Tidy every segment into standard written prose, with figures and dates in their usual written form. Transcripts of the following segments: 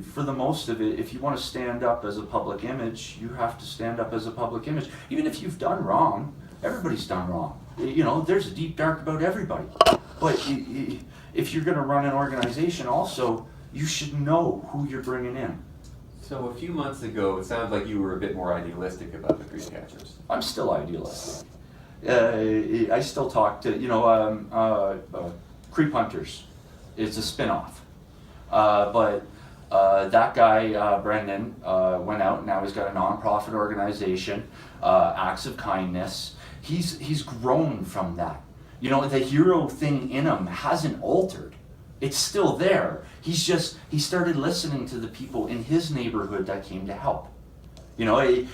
for the most of it, if you want to stand up as a public image, you have to stand up as a public image. Even if you've done wrong, everybody's done wrong. There's a deep dark about everybody. But if you're going to run an organization also, you should know who you're bringing in. So a few months ago, it sounds like you were a bit more idealistic about the Creek Catchers. I'm still idealistic. I still talk to, Creep Hunters. It's a spin-off. But that guy, Brendan, went out and now he's got a non-profit organization, Acts of Kindness. He's grown from that. The hero thing in him hasn't altered. It's still there. He started listening to the people in his neighborhood that came to help. You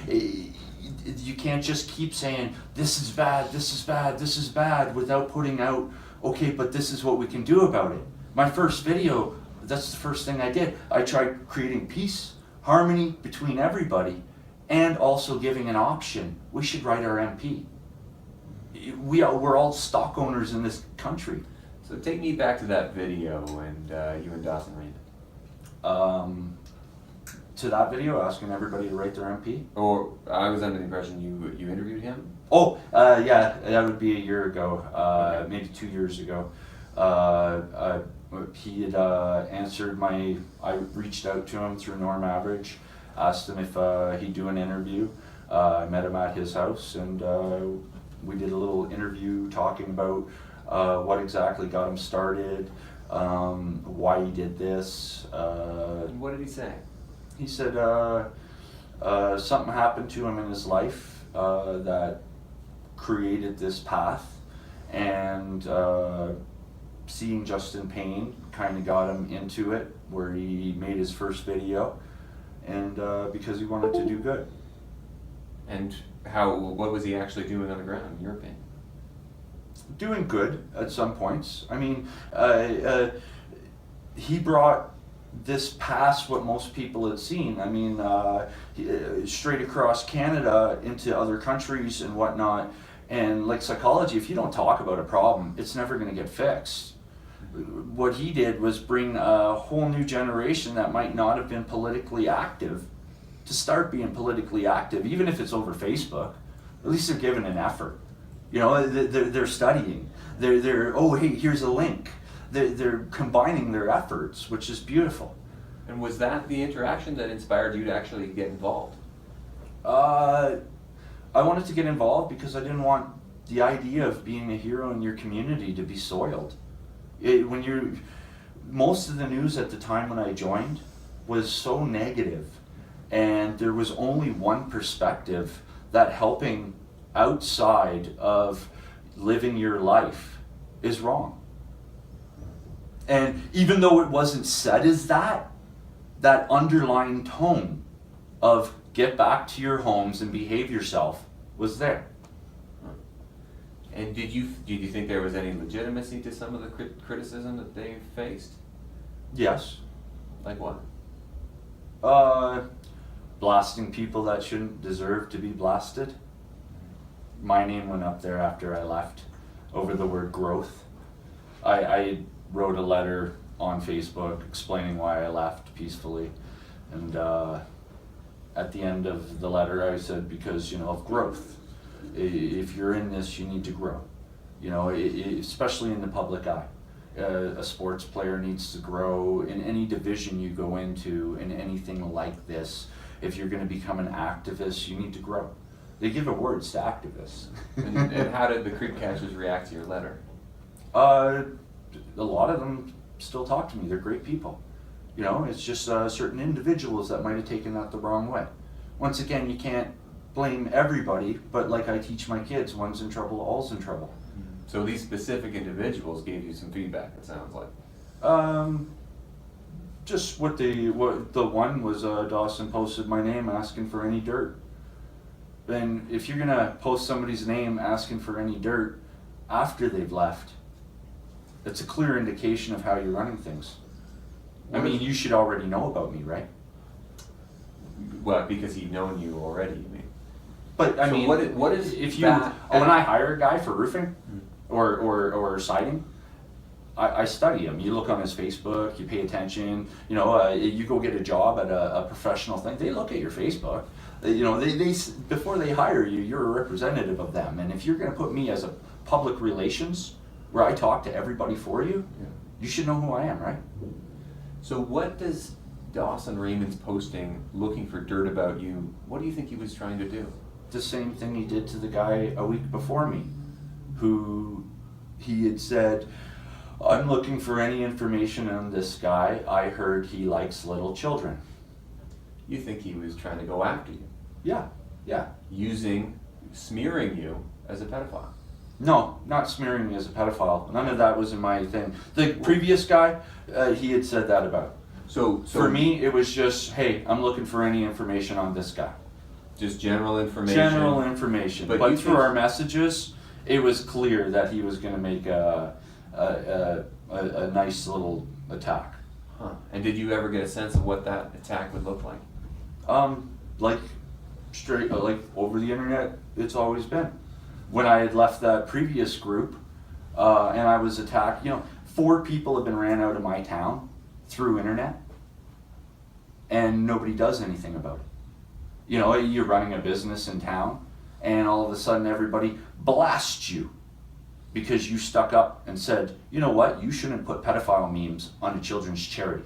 can't just keep saying, this is bad, this is bad, this is bad, without putting out, okay, but this is what we can do about it. My first video, that's the first thing I did. I tried creating peace, harmony between everybody, and also giving an option. We should write our MP. We're all stock owners in this country. So take me back to that video and you and Dawson ran it. To that video, asking everybody to write their MP. Or I was under the impression you interviewed him? Oh, yeah, that would be a year ago, Okay. maybe 2 years ago. He had answered I reached out to him through Norm Average, asked him if he'd do an interview. I met him at his house and we did a little interview talking about what exactly got him started, why he did this. What did he say? He said something happened to him in his life that created this path, and seeing Justin Payne kind of got him into it, where he made his first video, and because he wanted to do good. And what was he actually doing on the ground, in your opinion? Doing good at some points. I mean, he brought this past what most people had seen. I mean, straight across Canada into other countries and whatnot. And like psychology, if you don't talk about a problem, it's never going to get fixed. What he did was bring a whole new generation that might not have been politically active to start being politically active, even if it's over Facebook. At least they're giving an effort. They're studying. They're oh, hey, here's a link. They're combining their efforts, which is beautiful. And was that the interaction that inspired you to actually get involved? I wanted to get involved because I didn't want the idea of being a hero in your community to be soiled. Most of the news at the time when I joined was so negative, and there was only one perspective, that helping outside of living your life is wrong. And even though it wasn't said as that underlying tone of get back to your homes and behave yourself was there. And did you think there was any legitimacy to some of the criticism that they faced? Yes. Like what? Blasting people that shouldn't deserve to be blasted. My name went up there after I left over the word growth. I wrote a letter on Facebook explaining why I left peacefully, and at the end of the letter I said, because of growth. If you're in this, you need to grow. Especially in the public eye. A sports player needs to grow in any division you go into, in anything like this. If you're going to become an activist, you need to grow. They give awards to activists. and how did the Creek Catchers react to your letter? A lot of them still talk to me. They're great people. It's just certain individuals that might have taken that the wrong way. Once again, you can't blame everybody, but like I teach my kids, one's in trouble, all's in trouble. So these specific individuals gave you some feedback, it sounds like. Just what the one was, Dawson posted my name asking for any dirt. And if you're gonna post somebody's name asking for any dirt after they've left, it's a clear indication of how you're running things. I mean, you should already know about me, right? Well, because he'd known you already, you mean? But I So mean, what is if you that? when I hire a guy for roofing or siding, I study him. You look on his Facebook, you pay attention. You go get a job at a professional thing. They look at your Facebook. They before they hire you, you're a representative of them. And if you're going to put me as a public relations, where I talk to everybody for you, Yeah. you should know who I am, right? So what does Dawson Raymond's posting looking for dirt about you, what do you think he was trying to do? The same thing he did to the guy a week before me, who he had said, I'm looking for any information on this guy. I heard he likes little children. You think he was trying to go after you, Yeah. smearing you as a pedophile? No, not smearing me as a pedophile. None of that was in my thing. The previous guy, he had said that about. So For me, it was just, hey, I'm looking for any information on this guy. just general information. General information. But But you through think- our messages, it was clear that he was going to make a nice little attack. Huh. And did you ever get a sense of what that attack would look like? Like straight, like over the internet, it's always been. When I had left that previous group, and I was attacked, 4 people have been ran out of my town through internet, and nobody does anything about it. You're running a business in town, and all of a sudden everybody blasts you because you stuck up and said, you know what, you shouldn't put pedophile memes on a children's charity.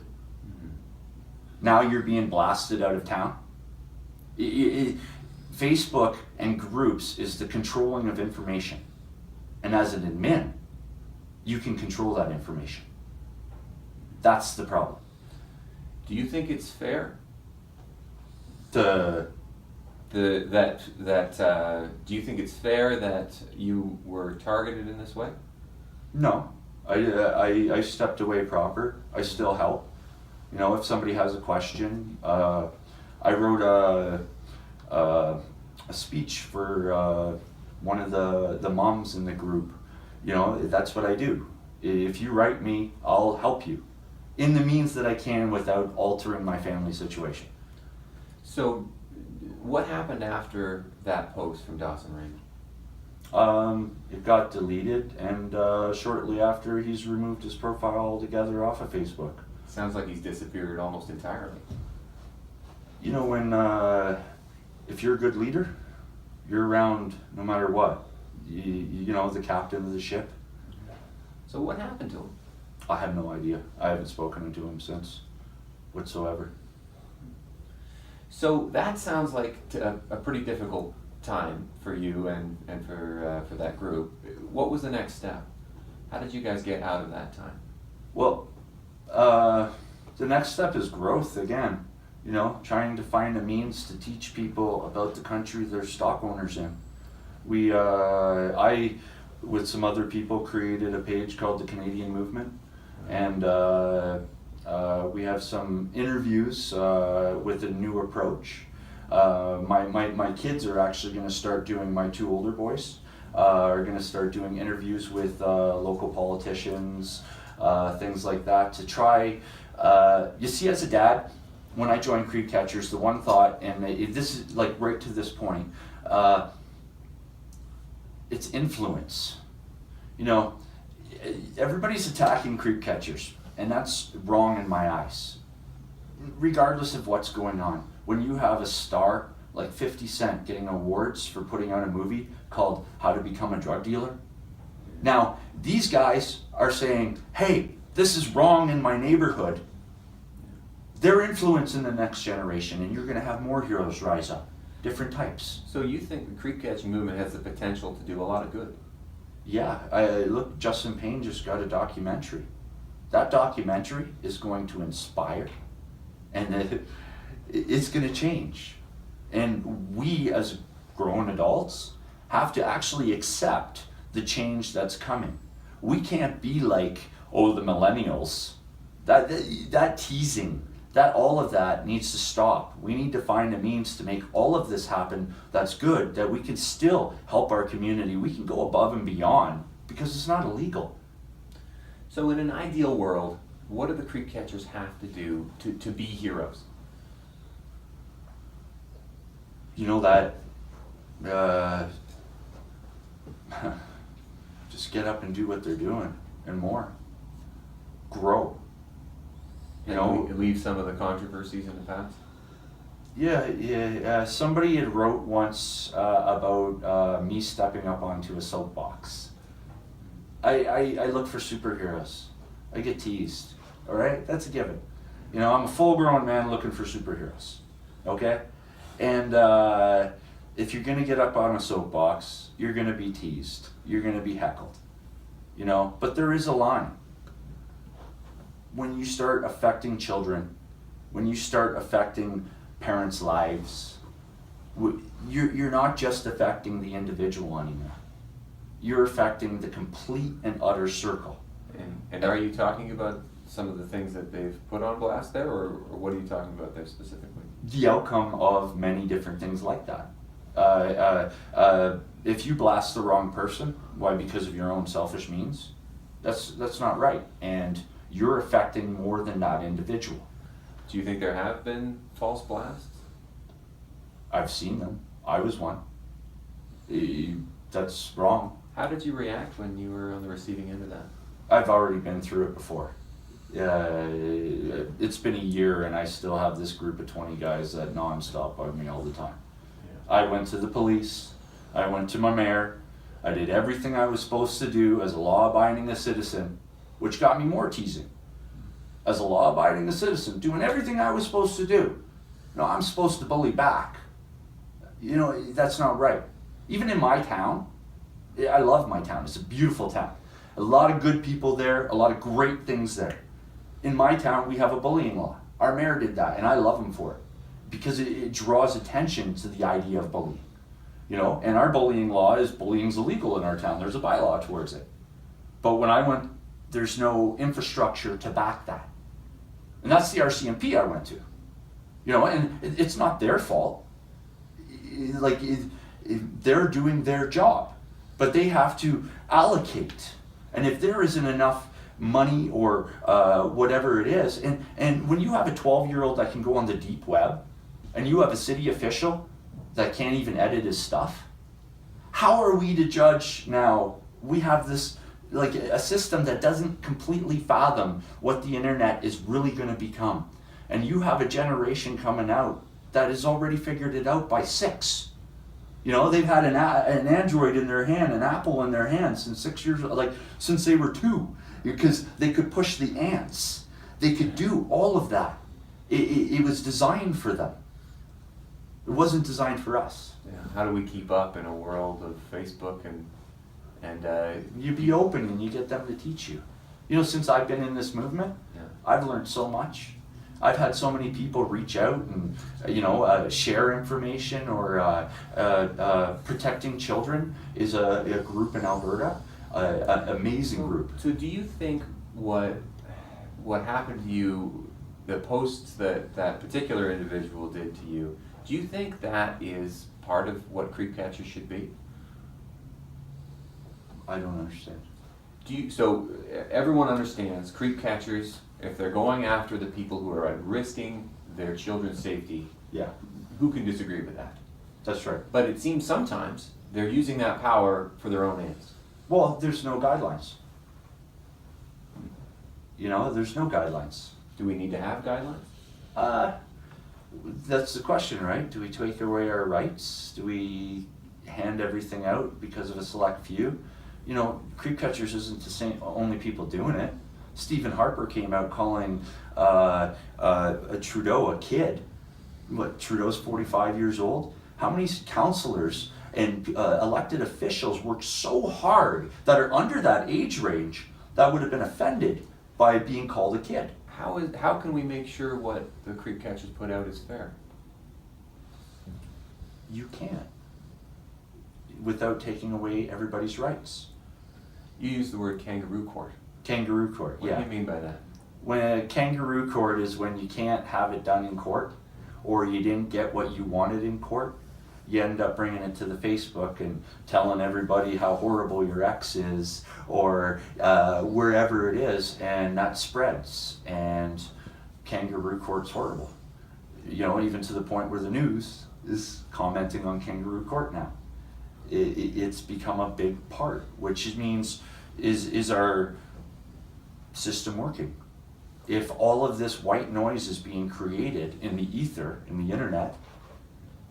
Now you're being blasted out of town. Facebook and groups is the controlling of information. And as an admin, you can control that information. That's the problem. Do you think it's fair? The Do you think it's fair that you were targeted in this way? No, I stepped away proper. I still help. If somebody has a question, I wrote a speech for one of the moms in the group. That's what I do. If you write me, I'll help you in the means that I can without altering my family situation. So, what happened after that post from Dawson Raymond? It got deleted, and shortly after, he's removed his profile altogether off of Facebook. Sounds like he's disappeared almost entirely. When if you're a good leader, you're around no matter what. The captain of the ship. So what happened to him? I have no idea. I haven't spoken to him since, whatsoever. So that sounds like a pretty difficult time for you and for that group. What was the next step? How did you guys get out of that time? Well, the next step is growth again. Trying to find a means to teach people about the country they're stock owners in. I, with some other people, created a page called the Canadian Movement, and we have some interviews with a new approach. My kids are actually going to start doing, my 2 older boys are going to start doing interviews with local politicians, things like that, to try, you see, as a dad, when I joined Creep Catchers, the one thought, and this is like right to this point, it's influence. Everybody's attacking Creep Catchers, and that's wrong in my eyes. Regardless of what's going on, when you have a star like 50 Cent getting awards for putting out a movie called How to Become a Drug Dealer, now these guys are saying, hey, this is wrong in my neighborhood. They're influencing the next generation, and you're going to have more heroes rise up, different types. So you think the creep catching movement has the potential to do a lot of good? Yeah, look, Justin Payne just got a documentary. That documentary is going to inspire, and it's going to change. And we, as grown adults, have to actually accept the change that's coming. We can't be like, oh, the millennials. That teasing, all of that needs to stop. We need to find a means to make all of this happen that's good, that we can still help our community. We can go above and beyond because it's not illegal. So in an ideal world, what do the creep catchers have to do to be heroes? Just get up and do what they're doing and more. grow. You know, leave some of the controversies in the past. yeah. Somebody had wrote once about me stepping up onto a soapbox. I look for superheroes. I get teased. All right, that's a given. You know, I'm a full-grown man looking for superheroes. Okay, and if you're gonna get up on a soapbox, you're gonna be teased. You're gonna be heckled. You know, but there is a line. When you start affecting children, when you start affecting parents' lives, you're not just affecting the individual anymore. You're affecting the complete and utter circle. And are you talking about some of the things that they've put on blast there, or what are you talking about there specifically? The outcome of many different things like that. If you blast the wrong person, why? Because of your own selfish means. That's not right, and you're affecting more than that individual. Do you think there have been false blasts? I've seen them. I was one. That's wrong. How did you react when you were on the receiving end of that? I've already been through it before. It's been a year and I still have this group of 20 guys that non-stop bug me all the time. Yeah. I went to the police, I went to my mayor, I did everything I was supposed to do as a law-abiding citizen, which got me more teasing. As a law-abiding citizen, doing everything I was supposed to do. No, I'm supposed to bully back. You know, that's not right. Even in my town, I love my town, it's a beautiful town. A lot of good people there, a lot of great things there. In my town, we have a bullying law. Our mayor did that, and I love him for it. Because it draws attention to the idea of bullying. You know, and our bullying law is bullying's illegal in our town. There's a bylaw towards it. But when I went, there's no infrastructure to back that. And that's the RCMP I went to. You know, and it's not their fault. They're doing their job. But they have to allocate. And if there isn't enough money or whatever it is, and when you have a 12-year-old that can go on the deep web, and you have a city official that can't even edit his stuff, how are we to judge now? We have this, like, a system that doesn't completely fathom what the internet is really going to become. And you have a generation coming out that has already figured it out by 6. You know, they've had an Android in their hand, an Apple in their hand since 6 years, like since they were 2, because they could push the ants. They could do all of that. It was designed for them. It wasn't designed for us. Yeah. How do we keep up in a world of Facebook and You be open and you get them to teach you. You know, since I've been in this movement, yeah. I've learned so much. I've had so many people reach out and, you know, share information, or Protecting Children is a group in Alberta, an amazing group. So do you think what happened to you, the posts that particular individual did to you, do you think that is part of what creep catchers should be? I don't understand. So everyone understands creep catchers, if they're going after the people who are risking their children's safety, Yeah, who can disagree with that? that's right. But it seems sometimes they're using that power for their own ends. Well, there's no guidelines. You know, there's no guidelines. Do we need to have guidelines? That's the question, right? Do we take away our rights? Do we hand everything out because of a select few? You know, creep catchers isn't the same, only people doing it. Stephen Harper came out calling Trudeau a kid. What, Trudeau's 45 years old? How many councillors and elected officials worked so hard that are under that age range that would have been offended by being called a kid? How can we make sure what the creep catchers put out is fair? You can't, without taking away everybody's rights. You use the word kangaroo court. Kangaroo court, What yeah. do you mean by that? When a kangaroo court is when you can't have it done in court, or you didn't get what you wanted in court, you end up bringing it to the Facebook and telling everybody how horrible your ex is, or wherever it is, and that spreads. And kangaroo court's horrible. You know, even to the point where the news is commenting on kangaroo court now. It's become a big part, which means is our system working? If all of this white noise is being created in the ether, in the internet,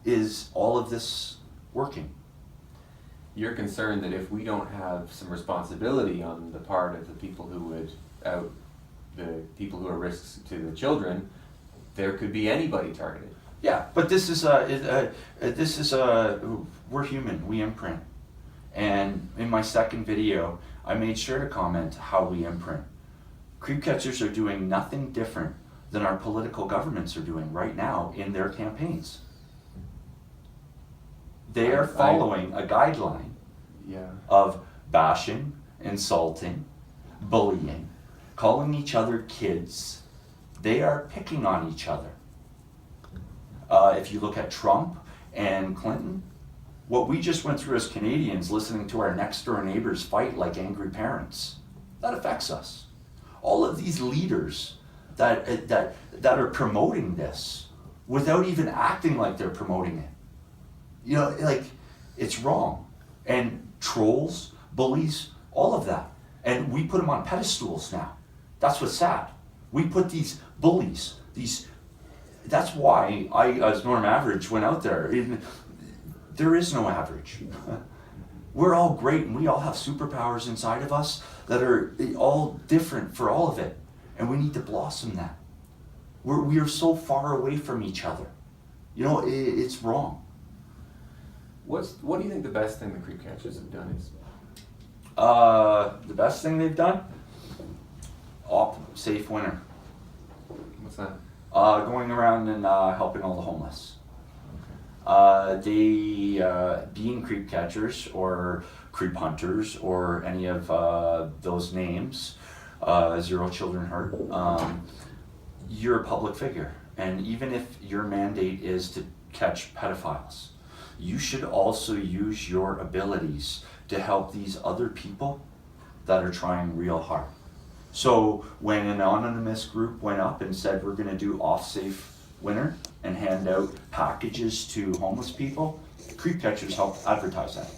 is all of this working? You're concerned that if we don't have some responsibility on the part of the people who would out the people who are risks to the children, there could be anybody targeted. Yeah, but this is we're human, we imprint. And in my second video, I made sure to comment how we imprint. Creep catchers are doing nothing different than our political governments are doing right now in their campaigns. They are following a guideline of bashing, insulting, bullying, calling each other kids. They are picking on each other. If you look at Trump and Clinton, what we just went through as Canadians, listening to our next door neighbors fight like angry parents, that affects us. All of these leaders that are promoting this without even acting like they're promoting it, you know, like, it's wrong. And trolls, bullies, all of that. And we put them on pedestals now. That's what's sad. We put these bullies, that's why I, as Norm Average, went out there. There is no average. We're all great and we all have superpowers inside of us that are all different for all of it. And we need to blossom that. We are so far away from each other. You know, it's wrong. What do you think the best thing the creep catchers have done is? The best thing they've done? Safe winter. What's that? Going around and helping all the homeless. Being creep catchers or creep hunters or any of those names, Zero Children Hurt, you're a public figure. And even if your mandate is to catch pedophiles, you should also use your abilities to help these other people that are trying real hard. So when an anonymous group went up and said we're going to do off-safe winter and hand out packages to homeless people, creep catchers helped advertise that.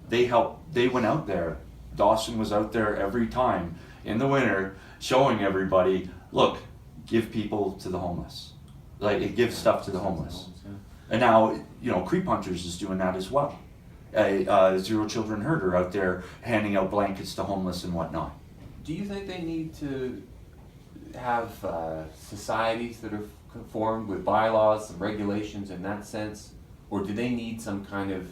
They went out there. Dawson was out there every time in the winter showing everybody, look, give people to the homeless. Like, it gives stuff to the homeless. And now, you know, Creep Hunters is doing that as well. Zero Children Hurt are out there handing out blankets to homeless and whatnot. Do you think they need to have societies that are conformed with bylaws, some regulations in that sense? Or do they need some kind of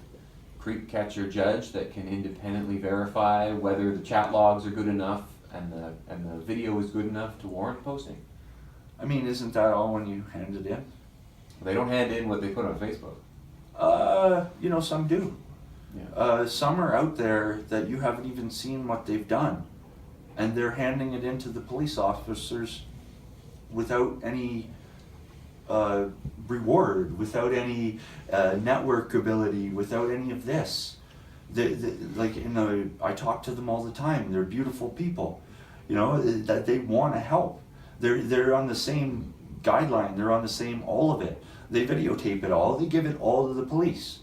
creep catcher judge that can independently verify whether the chat logs are good enough and the video is good enough to warrant posting? I mean, isn't that all when you hand it in? They don't hand in what they put on Facebook. You know, some do. Yeah. Some are out there that you haven't even seen what they've done. And they're handing it in to the police officers without any reward, without any network ability, without any of this. I talk to them all the time. They're beautiful people, you know, that they want to help. They're on the same guideline. They're on the same, all of it. They videotape it all. They give it all to the police,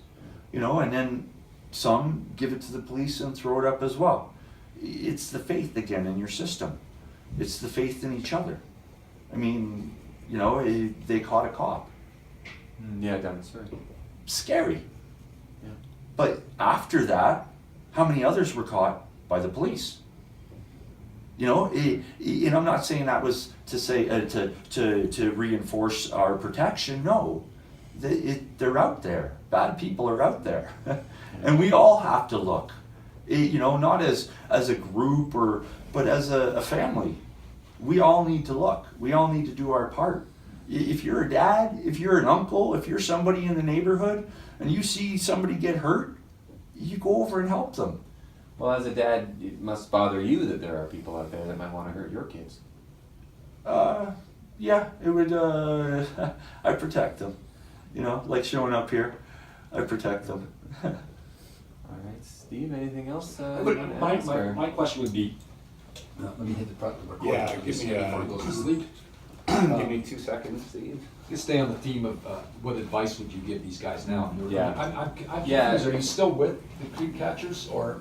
you know, and then some give it to the police and throw it up as well. It's the faith again in your system. It's the faith in each other. I mean, you know, they caught a cop. Yeah, demonstrate. Scary. Yeah. But after that, how many others were caught by the police? You know, and I'm not saying that was to say to reinforce our protection. No, they're out there. Bad people are out there, and we all have to look. You know, not as a group but as a family. We all need to look. We all need to do our part. If you're a dad, if you're an uncle, if you're somebody in the neighborhood, and you see somebody get hurt, you go over and help them. Well, as a dad, it must bother you that there are people out there that might want to hurt your kids. Yeah, it would, I protect them. You know, like showing up here, I protect them. All right, Steve, anything else? My question would be, let me hit the recording. Yeah, give me before he goes to sleep. Give me 2 seconds, Steve. Let's stay on the theme of what advice would you give these guys now? Yeah. I'm Yeah. confused. Are you still with the creep catchers or?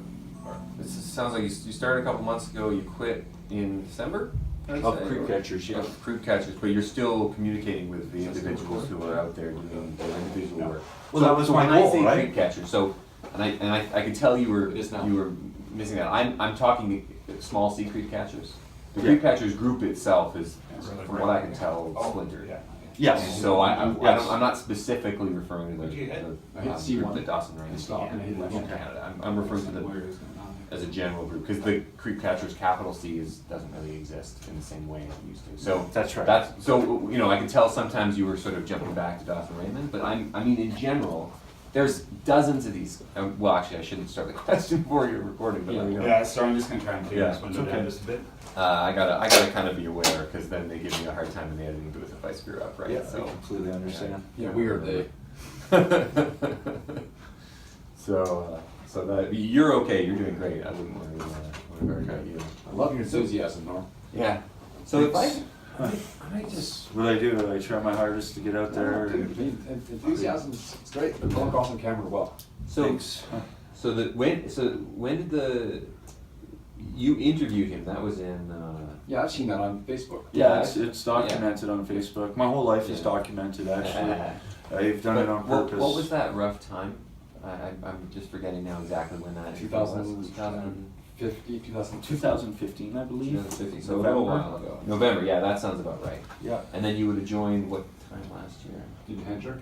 This sounds like you started a couple months ago, you quit in December? I'd Of say, creek or- catchers, yeah. Of creek catchers, but you're still communicating with the individuals who are out there doing their individual work. Well, that was So my when goal, I say right? creek catchers, so, and I could tell you were, It is now. you were missing that. I'm talking small C creek catchers. The Yeah. creek catchers group itself is, Yeah. from what I can tell, Oh, splintered. yeah. Yes. So Yes. I'm not specifically referring to What'd you hit? I hit the C1. group that Dawson ran in I stopped and I hit Western Western Canada. I'm referring to the, as a general group, because the creek catchers capital C doesn't really exist in the same way as it used to. So That's right. so you know, I can tell sometimes you were sort of jumping back to Dawson Raymond, but I mean in general, there's dozens of these. Well, actually, I shouldn't start the question before you're recording, but let me know. Yeah, so I'm just gonna try and take Yeah, this one it's okay. down just a bit. I gotta kind of be aware, because then they give me a hard time in the editing booth if I screw up, right? Yeah, I So. completely understand. Yeah, we are they. So that you're okay. You're doing great. I wouldn't worry about you. I love your enthusiasm, Norm. Yeah. So if I just. What I do, I try my hardest to get out there. Enthusiasm is great. It comes across on camera well. Thanks. so when did you interviewed him? That was in. Yeah, I've seen that on Facebook. Yeah, it's documented on Facebook. My whole life is Yeah. documented, actually. I've done it on But purpose. what was that rough time? I'm just forgetting now exactly when that 2050, 2002. 2015, I believe. 2015, so a little while ago. November, yeah, that sounds about right. Yeah. And then you would have joined what time last year? Did Hedger?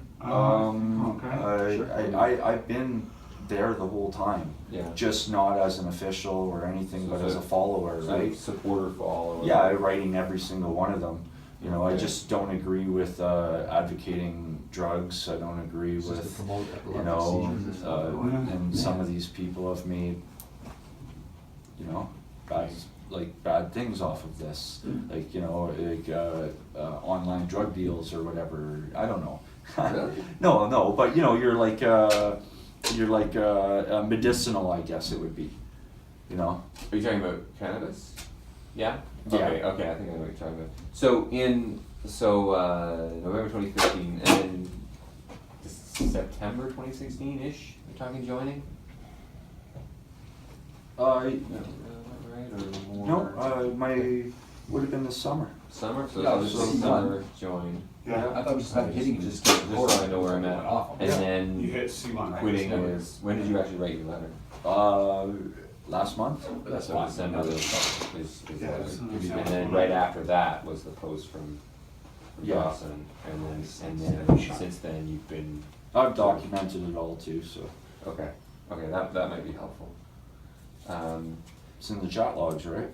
I've been there the whole time, Yeah. just not as an official or anything, but as a follower, Sort of right? supporter follower. Yeah, writing every single one of them. You know, I Okay. just don't agree with advocating drugs. I don't agree Just to with, promote you know, seizures or something. and some of these people have made, you know, bad things off of this. Like, you know, online drug deals or whatever. I don't know. Really? No, but you know, you're like medicinal, I guess it would be. You know. Are you talking about cannabis? Yeah? Yeah. Okay, I think I know what you're talking about. So November 2015 and then September 2016-ish, you're talking joining? Right, or more? No, my would have been this summer. Summer, so Yeah, this so is summer join. Yeah. I thought just had hitting just Just so I know where I'm at. Off. And You then hit C1, right? quitting December. is, when did you actually write your letter? Last month. That's So fine. December is Yeah, it's in December. and then right after that was the post from Yeah. Dawson, and then since then you've been, I've documented it all too, so okay, that might be helpful. it's in the chat logs, right?